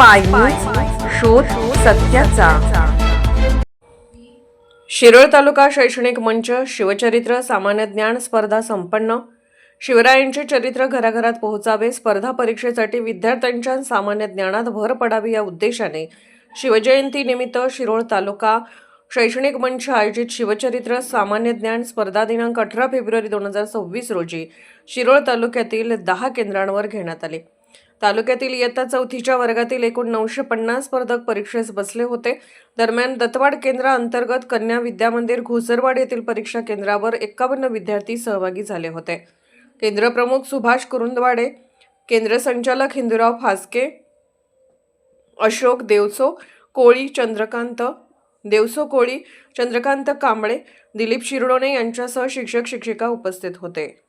Spy news, शोध सत्याचा। शिरोळ तालुका शैक्षणिक मंच शिवचरित्र सामान्य ज्ञान स्पर्धा संपन्न। शिवरायांचे चरित्र घराघरात पोहोचावे, स्पर्धा परीक्षेसाठी विद्यार्थ्यांच्या सामान्य ज्ञानात भर पडावी या उद्देशाने शिवजयंती निमित्त शिरोळ तालुका शैक्षणिक मंच आयोजित शिवचरित्र सामान्य ज्ञान स्पर्धा दिनांक 18 फेब्रुवारी 2026 रोजी शिरोळ तालुक्यातील 10 केंद्रांवर घेण्यात आली। तालुक्यातील इयत्ता 4थीच्या वर्गातील एकूण 950 स्पर्धक परीक्षेस बसले होते। दरम्यान दत्तवाड केंद्राअंतर्गत कन्या विद्यामंदिर घोसरवाड येथील परीक्षा केंद्रावर 51 विद्यार्थी सहभागी झाले होते। केंद्र प्रमुख सुभाष कुरुंदवाडे, केंद्र संचालक हिंदूराव फास्के, अशोक देवसो कोळी, चंद्रकांत कांबळे, दिलीप शिरडोणे यांच्यासह शिक्षक शिक्षिका उपस्थित होते।